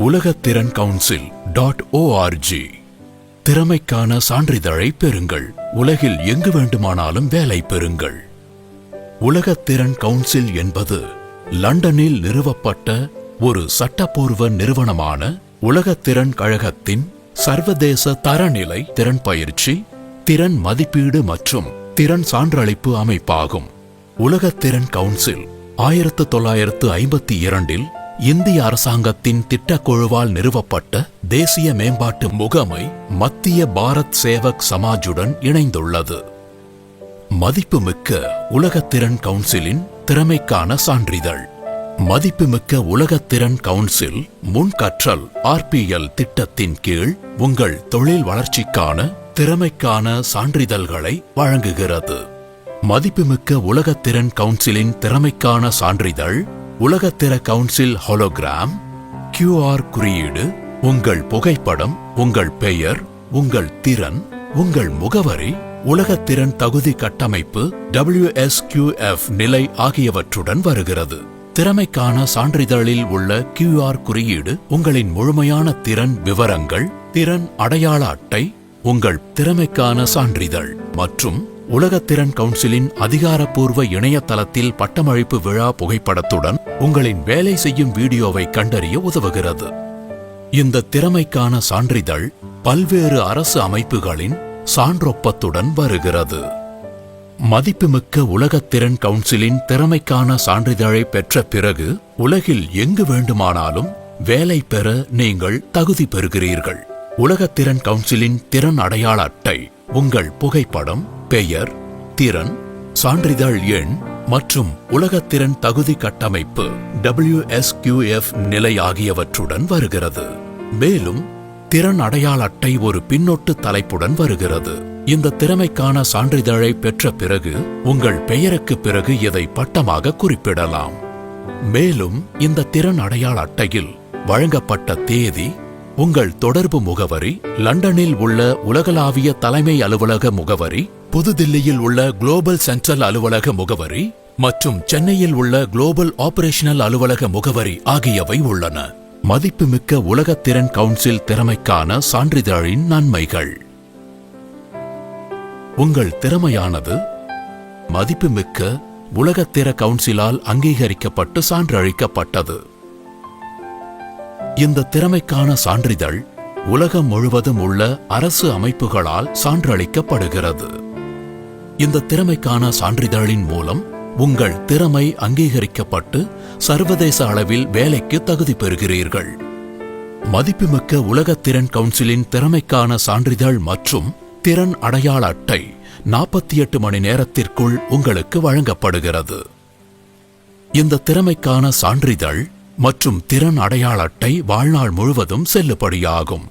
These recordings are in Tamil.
உலகத்திறன் கவுன்சில் .org. திறமைக்கான சான்றிதழை பெறுங்கள். உலகில் எங்கு வேண்டுமானாலும் வேலை பெறுங்கள். உலகத்திறன் கவுன்சில் என்பது லண்டனில் நிறுவப்பட்ட ஒரு சட்டப்பூர்வ நிறுவனமான உலகத்திறன் கழகத்தின் சர்வதேச தரநிலை திறன் பயிற்சி, திறன் மதிப்பீடு மற்றும் திறன் சான்றளிப்பு அமைப்பாகும். உலகத்திறன் கவுன்சில் 1952 இந்திய அரசாங்கத்தின் திட்டக்குழுவால் நிறுவப்பட்ட தேசிய மேம்பாட்டு முகமை மத்திய பாரத் சேவக் சமாஜுடன் இணைந்துள்ளது. மதிப்புமிக்க உலகத்திறன் கவுன்சிலின் திறமைக்கான சான்றிதழ். மதிப்புமிக்க உலகத்திறன் கவுன்சில் முன்கற்றல் RPL திட்டத்தின் கீழ் உங்கள் தொழில் வளர்ச்சிக்கான திறமைக்கான சான்றிதழ்களை வழங்குகிறது. மதிப்புமிக்க உலகத்திறன் கவுன்சிலின் திறமைக்கான சான்றிதழ் உலகத்திற கவுன்சில் ஹோலோகிராம், QR குறியீடு, உங்கள் புகைப்படம், உங்கள் பெயர், உங்கள் திறன், உங்கள் முகவரி, உலகத்திறன் தகுதி கட்டமைப்பு WSQF நிலை ஆகியவற்றுடன் வருகிறது. திறமைக்கான சான்றிதழில் உள்ள QR குறியீடு உங்களின் முழுமையான திறன் விவரங்கள், திறன் அடையாள அட்டை, உங்கள் திறமைக்கான சான்றிதழ் மற்றும் உலகத்திறன் கவுன்சிலின் அதிகாரப்பூர்வ இணையதளத்தில் பட்டமளிப்பு விழா புகைப்படத்துடன் உங்களின் வேலை செய்யும் வீடியோவை கண்டறிய உதவுகிறது. இந்த திறமைக்கான சான்றிதழ் பல்வேறு அரசு அமைப்புகளின் சான்றொப்பத்துடன் வருகிறது. மதிப்புமிக்க உலகத்திறன் கவுன்சிலின் திறமைக்கான சான்றிதழை பெற்ற பிறகு உலகில் எங்கு வேண்டுமானாலும் வேலை பெற நீங்கள் தகுதி பெறுகிறீர்கள். உலகத்திறன் கவுன்சிலின் திறன் அடையாள அட்டை, உங்கள் புகைப்படம், பெயர், திறன், சான்றிதழ் எண் மற்றும் உலகத்திறன் தகுதி கட்டமைப்பு WSQF நிலை ஆகியவற்றுடன் வருகிறது. மேலும் திறன் அடையாள அட்டை ஒரு பின்னொட்டு தலைப்புடன் வருகிறது. இந்த திறமைக்கான சான்றிதழை பெற்ற பிறகு உங்கள் பெயருக்கு பிறகு இதை பட்டமாக குறிப்பிடலாம். மேலும் இந்த திறன் அடையாள அட்டையில் வழங்கப்பட்ட தேதி, உங்கள் தொடர்பு முகவரி, லண்டனில் உள்ள உலகளாவிய தலைமை அலுவலக முகவரி, புதுதில்லியில் உள்ள குளோபல் சென்ட்ரல் அலுவலக முகவரி மற்றும் சென்னையில் உள்ள குளோபல் ஆபரேஷனல் அலுவலக முகவரி ஆகியவை உள்ளன. மதிப்புமிக்க உலகத்திறன் கவுன்சில் திறமைக்கான சான்றிதழின் நன்மைகள். உங்கள் திறமையானது மதிப்புமிக்க உலகத்திற கவுன்சிலால் அங்கீகரிக்கப்பட்டு சான்றளிக்கப்பட்டது. இந்த திறமைக்கான சான்றிதழ் உலகம் முழுவதும் உள்ள அரசு அமைப்புகளால் சான்றளிக்கப்படுகிறது. இந்த திறமைக்கான சான்றிதழின் மூலம் உங்கள் திறமை அங்கீகரிக்கப்பட்டு சர்வதேச அளவில் வேலைக்கு தகுதி பெறுகிறீர்கள். மதிப்புமிக்க உலகத்திறன் கவுன்சிலின் திறமைக்கான சான்றிதழ் மற்றும் திறன் அடையாள அட்டை 48 மணி நேரத்திற்குள் உங்களுக்கு வழங்கப்படுகிறது. இந்த திறமைக்கான சான்றிதழ் மற்றும் திறன் அடையாள அட்டை வாழ்நாள் முழுவதும் செல்லுபடியாகும்.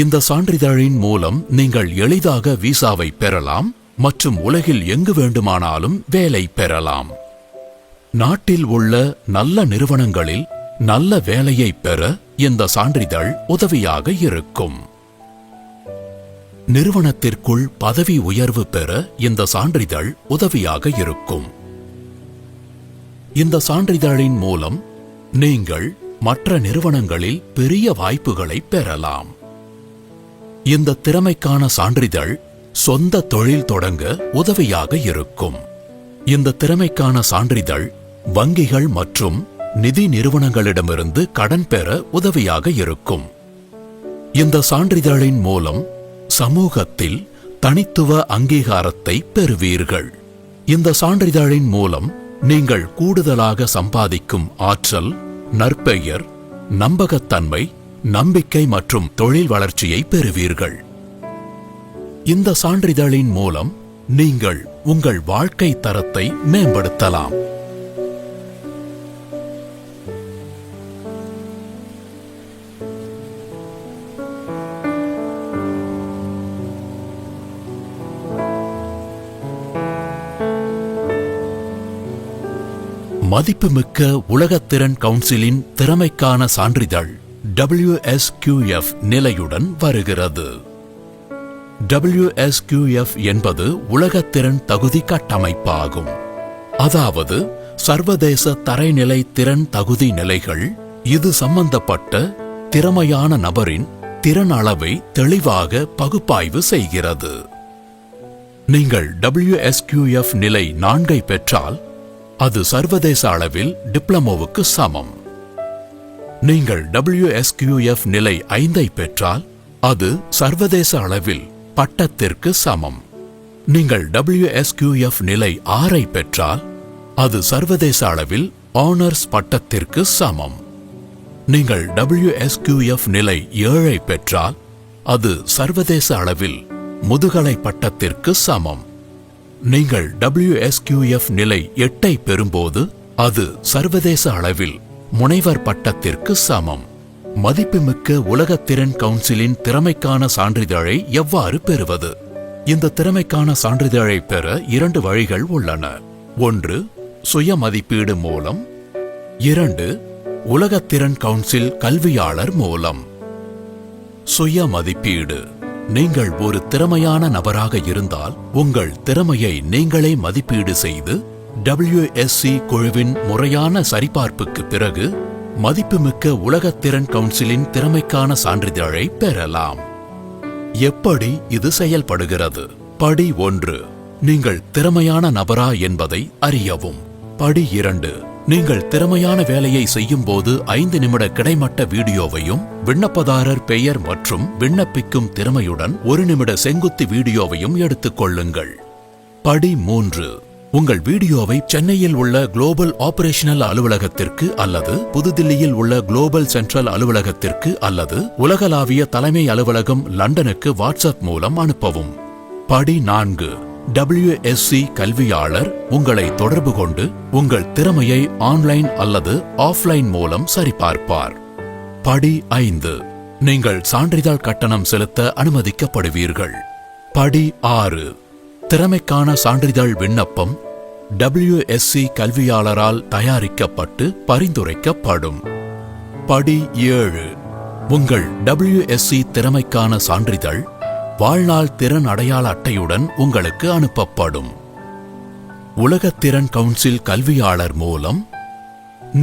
இந்த சான்றிதழின் மூலம் நீங்கள் எளிதாக விசாவை பெறலாம் மற்றும் உலகில் எங்கு வேண்டுமானாலும் வேலை பெறலாம். நாட்டில் உள்ள நல்ல நிறுவனங்களில் நல்ல வேலையை பெற இந்த சான்றிதழ் உதவியாக இருக்கும். நிறுவனத்திற்குள் பதவி உயர்வு பெற இந்த சான்றிதழ் உதவியாக இருக்கும். இந்த சான்றிதழின் மூலம் நீங்கள் மற்ற நிறுவனங்களில் பெரிய வாய்ப்புகளை பெறலாம். இந்த திறமைக்கான சான்றிதழ் சொந்த தொழில் தொடங்க உதவியாக இருக்கும். இந்த திறமைக்கான சான்றிதழ் வங்கிகள் மற்றும் நிதி நிறுவனங்களிடமிருந்து கடன் பெற உதவியாக இருக்கும். இந்த சான்றிதழின் மூலம் சமூகத்தில் தனித்துவ அங்கீகாரத்தை பெறுவீர்கள். இந்த சான்றிதழின் மூலம் நீங்கள் கூடுதலாக சம்பாதிக்கும் ஆற்றல், நற்பெயர், நம்பகத்தன்மை, நம்பிக்கை மற்றும் தொழில் வளர்ச்சியை பெறுவீர்கள். இந்த சான்றிதழின் மூலம் நீங்கள் உங்கள் வாழ்க்கை தரத்தை மேம்படுத்தலாம். மதிப்புமிக்க உலகத்திறன் கவுன்சிலின் திறமைக்கான சான்றிதழ் WSQF நிலையுடன் வருகிறது. WSQF என்பது உலகத்திறன் தகுதி கட்டமைப்பாகும். அதாவது சர்வதேச தரைநிலை திறன் தகுதி நிலைகள். இது சம்பந்தப்பட்ட திறமையான நபரின் திறன் அளவை தெளிவாக பகுப்பாய்வு செய்கிறது. நீங்கள் WSQF நிலை 4 பெற்றால் அது சர்வதேச அளவில் டிப்ளமோவுக்கு சமம். நீங்கள் WSQF நிலை 5 பெற்றால் அது சர்வதேச அளவில் பட்டத்திற்கு சமம். நீங்கள் WSQF நிலை 6 பெற்றால் அது சர்வதேச அளவில் ஆனர்ஸ் பட்டத்திற்கு சமம். நீங்கள் WSQF நிலை 7 பெற்றால் அது சர்வதேச அளவில் முதுகலை பட்டத்திற்கு சமம். நீங்கள் WSQF நிலை 8 பெறும்போது அது சர்வதேச அளவில் முனைவர் பட்டத்திற்கு சமம். மதிப்புமிக்க உலகத்திறன் கவுன்சிலின் திறமைக்கான சான்றிதழை எவ்வாறு பெறுவது? இந்த திறமைக்கான சான்றிதழை பெற 2 வழிகள் உள்ளன. 1. சுய மதிப்பீடு மூலம். 2. உலகத்திறன் கவுன்சில் கல்வியாளர் மூலம். சுய மதிப்பீடு. நீங்கள் ஒரு திறமையான நபராக இருந்தால் உங்கள் திறமையை நீங்களே மதிப்பீடு செய்து WSC குழுவின் முறையான சரிபார்ப்புக்கு பிறகு மதிப்புமிக்க உலகத்திறன் கவுன்சிலின் திறமைக்கான சான்றிதழை பெறலாம். எப்படி இது செயல்படுகிறது? படி 1. நீங்கள் திறமையான நபரா என்பதை அறியவும். படி 2. நீங்கள் திறமையான வேலையை செய்யும் போது 5 நிமிட கிடைமட்ட வீடியோவையும் விண்ணப்பதாரர் பெயர் மற்றும் விண்ணப்பிக்கும் திறமையுடன் 1 நிமிட செங்குத்து வீடியோவையும் எடுத்துக் கொள்ளுங்கள். படி 3. உங்கள் வீடியோவை சென்னையில் உள்ள குளோபல் ஆபரேஷனல் அலுவலகத்திற்கு அல்லது புதுதில்லியில் உள்ள குளோபல் சென்ட்ரல் அலுவலகத்திற்கு அல்லது உலகளாவிய தலைமை அலுவலகம் லண்டனுக்கு வாட்ஸ்அப் மூலம் அனுப்பவும். படி 4. WSC கல்வியாளர் உங்களை தொடர்பு கொண்டு உங்கள் திறமையை ஆன்லைன் அல்லது ஆஃப்லைன் மூலம் சரிபார்ப்பார். படி 5. நீங்கள் சான்றிதழ் கட்டணம் செலுத்த அனுமதிக்கப்படுவீர்கள். படி 6. திறமைக்கான சான்றிதழ் விண்ணப்பம் WSC கல்வியாளரால் தயாரிக்கப்பட்டு பரிந்துரைக்கப்படும். படி 7. உங்கள் WSC திறமைக்கான சான்றிதழ் வாழ்நாள் திறன் அடையாள அட்டையுடன் உங்களுக்கு அனுப்பப்படும். உலகத்திறன் கவுன்சில் கல்வியாளர் மூலம்.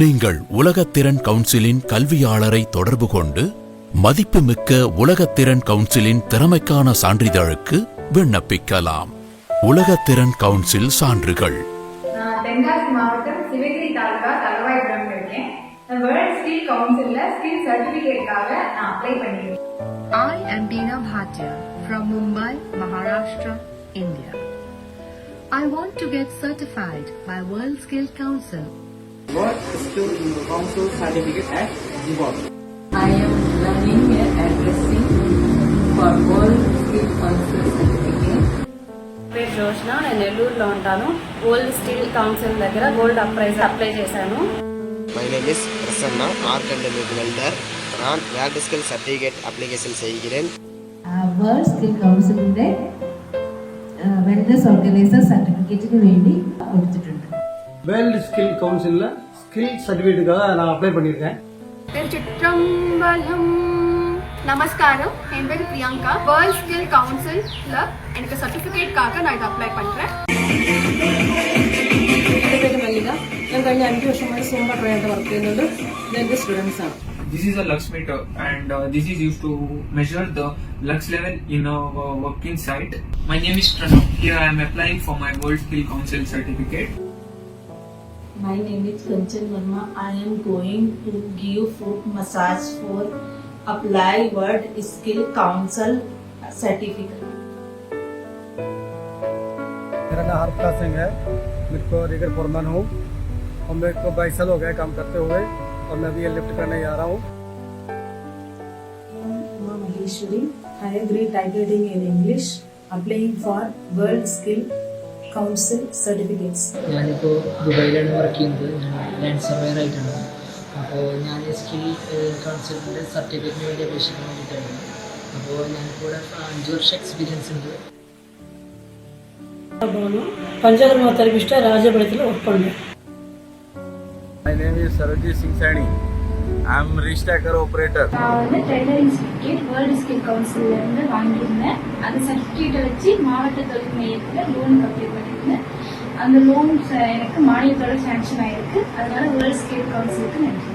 நீங்கள் உலகத்திறன் கவுன்சிலின் கல்வியாளரை தொடர்பு கொண்டு மதிப்புமிக்க உலகத்திறன் கவுன்சிலின் திறமைக்கான சான்றிதழுக்கு விண்ணப்பிக்கலாம். உலகத்திறன் கவுன்சில் சான்றுகள். தென்காசி மாவட்டம் சிவகிரி தாலுகா தலவாய்புரம் இருக்கேன். வேர்ல்ட் ஸ்கில் கவுன்சில்ல ஸ்கில் சர்டிபிகேட்காக நான் அப்ளை பண்ணிருக்கேன். I am Deena Bhatia from Mumbai, Maharashtra, India. I want to get certified by World Skill Council. World Skill Council certificate at Zimbabwe. I am learning addressing for World Skill Council certificate. పేరు జోష్న, నేను నెల్లూరులో ఉంటాను. వరల్డ్ స్కిల్ కౌన్సిల్ దగ్గర గోల్డ్ ప్రైజ్ అప్లై చేశాను. My name is Prasanna, Art and Welder. நான் வேர்ல்ட் ஸ்கில் சர்டிஃபிகேட் அப்ளிகேஷன் செய்கிறேன். വേൾഡ് സ്കിൽ കൗൺസിലിന്റെ വെൽനസ് ഓർഗനൈസർ സർട്ടിഫിക്കറ്റിന് വേണ്ടി കൊടുത്തിട്ടുണ്ട്. வேர்ல்ட் ஸ்கில் கவுன்சிலில் ஸ்கில் சர்டிஃபிகேட்டுக்காக நான் அப்ளை பண்ணியிருக்கேன். திருச்சிற்றம்பலம். நமஸ்காரம், என் பேர் பிரியங்கா. வேர்ல்ட் ஸ்கில் கவுன்சில்ல எனக்கு சர்டிபிகேட்காக நான் இதை அப்ளை பண்றேன். എൻ്റെ പേര് മല്ലിക. ഞാൻ കഴിഞ്ഞ 5 വർഷമായി സോമ ട്രയലിൽ വർക്ക് ചെയ്യുന്നുണ്ട്. ഞാൻ എൻ്റെ സ്റ്റുഡൻസ് ആണ്. This is a lux meter, and this is used to measure the lux level in a working site. My name is Pranav. Here I am applying for my World Skill Council certificate. My name is Kanchan Verma. I am going to give foot massage for apply World Skill Council certificate. मेरा नाम हरप्रकाश सिंह है. मेरे को रिगर फोरमैन हूँ और मेरे को 22 साल हो गए काम करते हुए और मैं अभी ये लिफ्ट करने जा रहा हूँ. Maheshwari, higher grade typewriting in English, applying for World Skill Council certificates. ഞാനിപ്പോൾ ദുബായിലാണ് വർക്ക് ചെയ്യുന്നത്. ഞാൻ ലാൻഡ് സർവേയർ ആയിട്ടാണ്. അപ്പോൾ ഞാൻ സ്കിൽ കൗൺസിലിൻ്റെ സർട്ടിഫിക്കറ്റിന് വേണ്ടി അപേക്ഷിക്കാൻ വേണ്ടിയിട്ടാണ്. അപ്പോൾ ഞാനിപ്പോൾ 5 വർഷം എക്സ്പീരിയൻസ് ഉണ്ട്. பஞ்சகர்மா தெரபிஸ்டாக ராஜபாளையத்தில் ஒர்க் பண்ணுறேன். My name is Sarojit Singh Sani. I am restacker operator. நான் வந்து ட்ரெய்னரிங் சர்டிஃபிகேட் வேர்ல்ட் ஸ்கில் கவுன்சில்ல இருந்து வாங்கியிருந்தேன். அந்த சர்டிஃபிகேட்டை வச்சு மாவட்ட தொழில் மையத்தில் லோனுக்கு அப்ளை பண்ணியிருந்தேன். அந்த லோன் எனக்கு மானியத்தோட சாங்ஷன் ஆயிருக்கு. அதனால வேர்ல்ட் ஸ்கில் கவுன்சிலுக்கு நன்றி.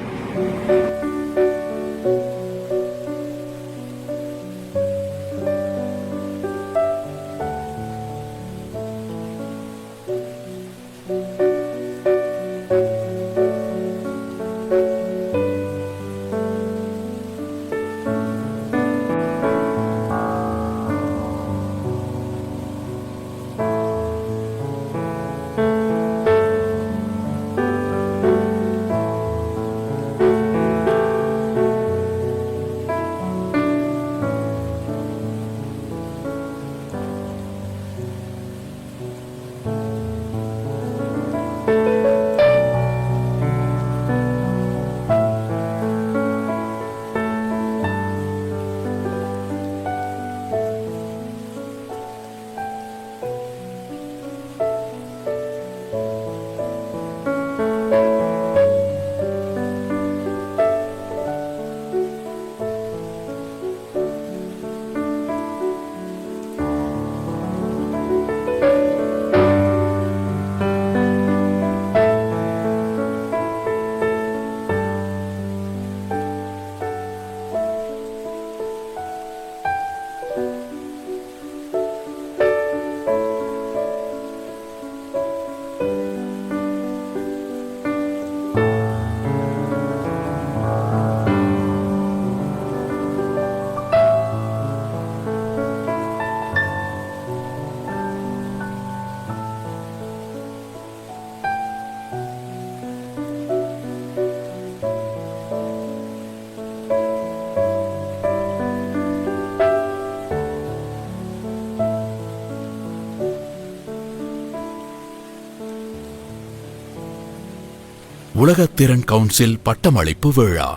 உலகத்திறன் கவுன்சில் பட்டமளிப்பு விழா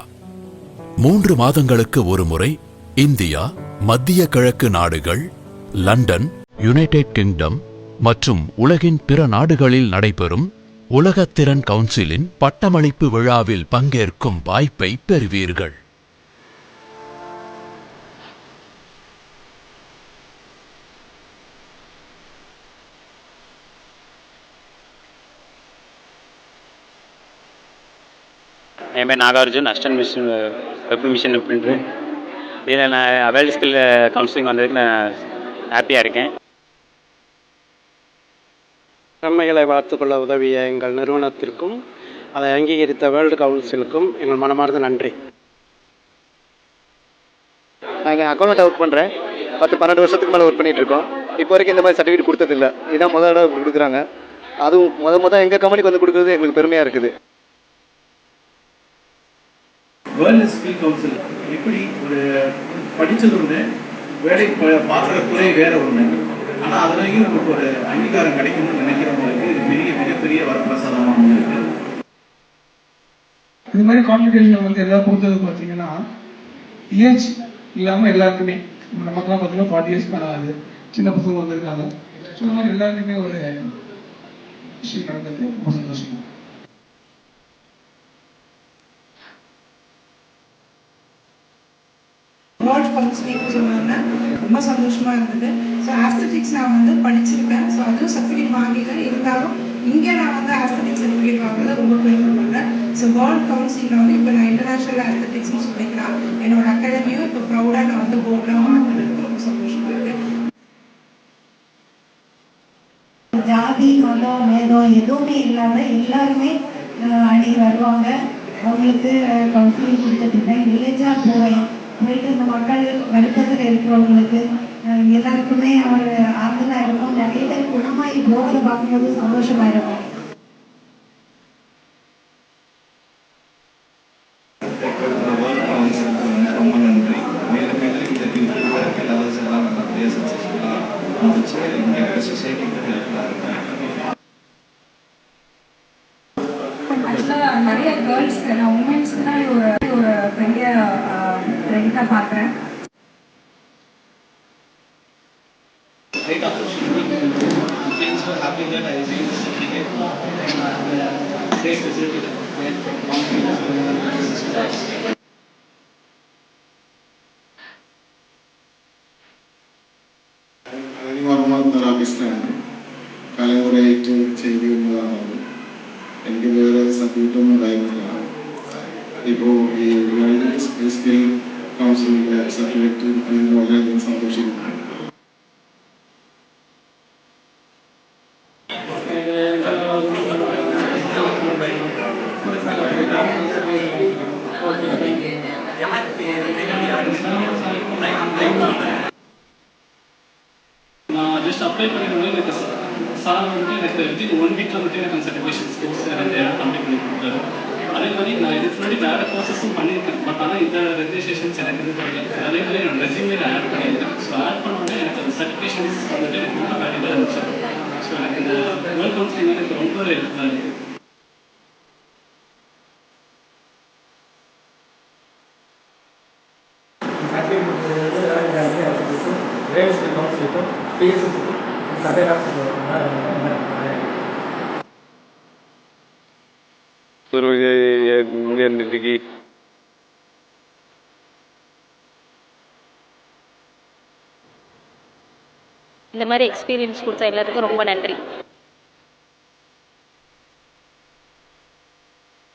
3 மாதங்களுக்கு ஒருமுறை இந்தியா, மத்திய கிழக்கு நாடுகள், லண்டன், யுனைடெட் கிங்டம் மற்றும் உலகின் பிற நாடுகளில் நடைபெறும் உலகத்திறன் கவுன்சிலின் பட்டமளிப்பு விழாவில் பங்கேற்கும் வாய்ப்பை பெறுவீர்கள். என் பேர் Nagarjun, assistant machine web machine printer. இதில் நான் வேர்ல்டு ஸ்கில் கவுன்சிலிங் வந்ததுக்கு நான் ஹாப்பியாக இருக்கேன். திறமைகளை வளர்த்துக்கொள்ள உதவிய எங்கள் நிறுவனத்திற்கும் அதை அங்கீகரித்த வேர்ல்டு கவுன்சிலுக்கும் எங்கள் மனமார்ந்த நன்றி. நாங்கள் அக்கௌண்ட் ஒர்க் பண்ணுறேன். 10-12 வருஷத்துக்கு மேலே ஒர்க் பண்ணிகிட்டு இருக்கோம். இப்போ வரைக்கும் இந்த மாதிரி சர்டிஃபிகேட் கொடுத்ததில்லை. இதுதான் முதல் தடவை கொடுக்குறாங்க. அதுவும் முதல் எங்கள் கம்பெனிக்கு வந்து கொடுக்குறது எங்களுக்கு பெருமையாக இருக்குது. வேர்ல்டு ஸ்கில் கவுன்சில் எப்படி ஒரு படித்தது ஒன்று, வேலை பார்க்குற துறை வேறு ஒன்று, ஆனால் அதுலேயும் உங்களுக்கு ஒரு அங்கீகாரம் கிடைக்கணும்னு நினைக்கிறவங்களுக்கு மிகப்பெரிய வரப்பிரசாதமாக இருக்குது. இது மாதிரி காம்படிஷன் வந்து எல்லாம் கொடுத்தது பார்த்தீங்கன்னா ஏஜ் இல்லாமல் எல்லாருக்குமே, நமக்குலாம் பார்த்தீங்கன்னா 40 இயர்ஸ் பண்ணாது, சின்ன பசங்க வந்திருக்காங்க. ஸோ இந்த மாதிரி எல்லாருக்குமே ஒரு விஷயம் நடந்தது, ரொம்ப சந்தோஷம். வேர்ல்ட் கவுன்சிலிங் சொன்னாங்க, ரொம்ப சந்தோஷமாக இருந்தது. ஸோ ஆஸ்தட்டிக்ஸ் நான் வந்து படிச்சிருக்கேன். ஸோ அதுவும் சர்டிஃபிகேட் வாங்கிட்டேன். இருந்தாலும் இங்கே நான் வந்து ஆஸ்தட்டிக் சர்டிஃபிகேட் வாங்குறது ரொம்ப பெருமைப்படுறேன். ஸோ வேர்ல்ட் கவுன்சிலில் வந்து இப்போ நான் இன்டர்நேஷ்னல் ஆஸ்தட்டிக்ஸ்னு சொல்லிக்கலாம். என்னோட அகாடமியும் இப்போ ப்ரௌடாக நான் வந்து போர்டில் வாங்கினது ரொம்ப சந்தோஷமாக இருக்குது. ஜாதி, மதம், வேதம் எதுவுமே இல்லாமல் எல்லாருமே அன்றைக்கி வருவாங்க. அவங்களுக்கு கவுன்சிலிங் கொடுத்துட்ருக்கேன். வில்லேஜாக போயிட்டு இந்த மக்கள் வருத்தத்தில் இருக்கிறவங்களுக்கு எல்லாருக்குமே ஒரு ஆறுதலாக இருக்கும். நிறைய பேர் குணமாகி போகிறத பார்க்கும்போது சந்தோஷமாக இருக்கும். ரொம்ப நன்றி. மேலும் மேலும் இந்த லெவல்ஸ் எல்லாம் நல்லபடியாக சக்ஸஸ்ஃபுல்லாக முடிச்சு எங்கள் சொசைட்டிக்கு ஹெல்ப்ஃபுல்லாக இருக்கும். ஆக்சுவலாக நிறைய கேர்ள்ஸ்க்கு, நான் உமன்ஸ்க்கு தான் ஒரு பெரிய ட்ரெண்டாக பார்க்குறேன். കലമുറയായിട്ട് ചെയ്തു വരുന്നതാണ്. എനിക്ക് വേറെ സബ്ജക്റ്റൊന്നും ഉണ്ടായിരുന്നില്ല. ഇപ്പോൾ ഈ വേൾഡ് സ്കിൽ കൗൺസിലിൻ്റെ സർട്ടിഫിക്കറ്റ് വളരെയധികം സന്തോഷിക്കുന്നു. நான் ஜஸ்ட் அப்ளை பண்ணிடுவேன். எனக்கு சார் வந்து எனக்கு வித்தின் 1 வீக்கில் மட்டும் எனக்கு சர்டிஃபிகேஷன் ஸ்கில்ஸ் கம்ப்ளீட் பண்ணி கொடுத்தாரு. அதே மாதிரி நான் இதுக்கு முன்னாடி வேறு ப்ராசஸும் பண்ணியிருக்கேன். பட் ஆனால் இந்த ரெஜிஸ்ட்ரேஷன்ஸ் எனக்கு இது தெரியல. அதே மாதிரி என்னோட ரெஸ்யூமில் ஆட் பண்ணியிருக்கேன். ஸோ ஆட் பண்ணோடனே எனக்கு அந்த சர்டிஃபிகேஷன்ஸ் வந்துட்டு எனக்கு ரொம்ப வேல்யூவாக இருந்துச்சு. ஸோ எனக்கு இந்த வேர்ல்ட் கவுன்சிலிங் எனக்கு ரொம்ப ஹெல்ப்ஃபுல்லாக இருக்குது. இந்த மாதிரி எக்ஸ்பீரியன்ஸ் கொடுத்த எல்லாத்துக்கும் ரொம்ப நன்றி.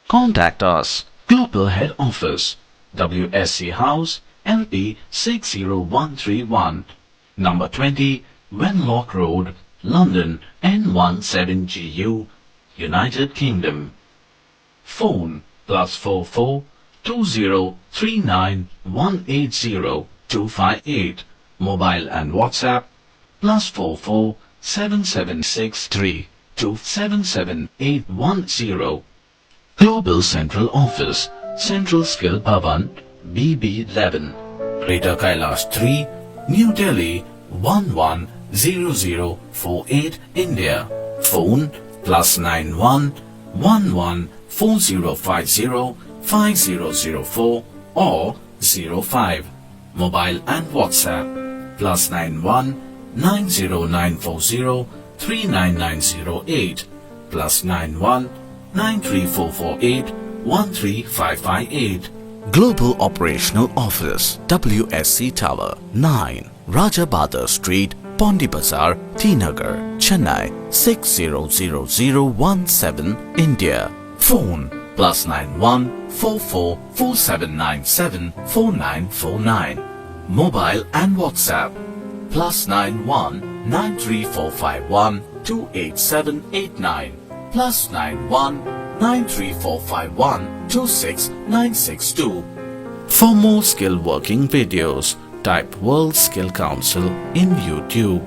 Contact us. Global Head Office, WSC House, LP 60131, number 20, Wenlock Road, London, N17GU, United Kingdom. Phone +44 2039 180 258. Mobile and WhatsApp +44 7763 277 810. Global Central Office, Central Skill Bhavan, BB11, Greater Kailash 3, New Delhi 110048, India. Phone +91 11 4050-5004 or 05. Mobile and WhatsApp +91 90940 39908 +91 93448 13558. Global Operational Office, WSC Tower, 9, Raja Badar Street, Pondi Bazaar, T Nagar, Chennai 600017, India. Phone +91 44 4797 4949. Mobile and WhatsApp +91 93451 28789 +91 93451 26962. For more skill working videos, type World Skill Council in YouTube.